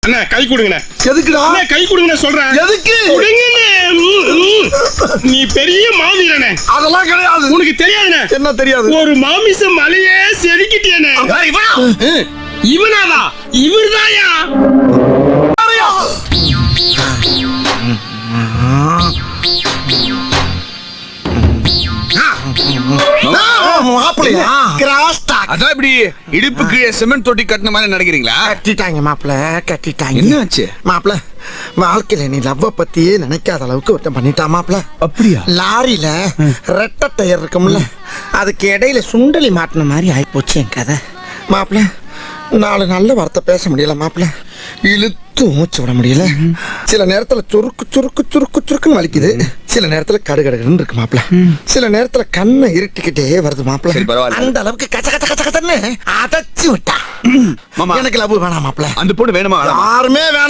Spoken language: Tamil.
அண்ணா கை கொடுங்கண்ணே. எதுக்குடா? அண்ணா கை கொடுங்கண்ணே சொல்றேன். எதுக்கு? கொடுங்கண்ணே. நீ பெரிய மாவீரனே. அதெல்லாம் கிடையாது. உனக்கு தெரியாதுண்ணே. என்ன தெரியாது? ஒரு மாமிச மலையே செதுக்கிட்டேனே. இவனாவா? இவர்தாயா? மாப்பிள்ளையா? Cross talk. அதான் இப்படி இடுப்பு கீழே சிமெண்ட் தொட்டி கட்டின மாதிரி நடக்கிறீங்களா? கட்டிட்டாங்க மாப்பிள்ள, கட்டிட்டாங்க. என்ன ஆச்சு மாப்பிள்ள? வாழ்க்கையில நீ லவ்வ பத்தியே நினைக்காத அளவுக்கு ஒருத்தன் பண்ணிட்டான் மாப்பிள்ள. அப்படியா? லாரியில ரெட்டை டயர் இருக்கும்ல, அதுக்கு இடையில சுண்டலி மாட்டின மாதிரி ஆயிப்போச்சு என் கதை. மாப்பிள்ள, நாலு நல்ல வார்த்தை பேச முடியல மாப்பிள்ள, இழுத்து மூச்சு விட முடியல. சில நேரத்துல சுருக்கு சுருக்கு சுருக்கு சுருக்குன்னு வலிக்குது, சில நேரத்துல கடுகடுன்னு இருக்கு மாப்பிள்ள, சில நேரத்துல கண்ணை இருட்டிக்கிட்டே வருது மாப்பிள்ள. சரி, பரவாயில்ல. அந்த அளவுக்கு கச்ச கச்ச கச்ச கச்சன்னு அடைச்சு விட்டா. மாமா, எனக்கு லவ் வேணாம் மாப்பிள்ள. அந்த பொண்ணு வேணுமா? யாருமே வேணாம்.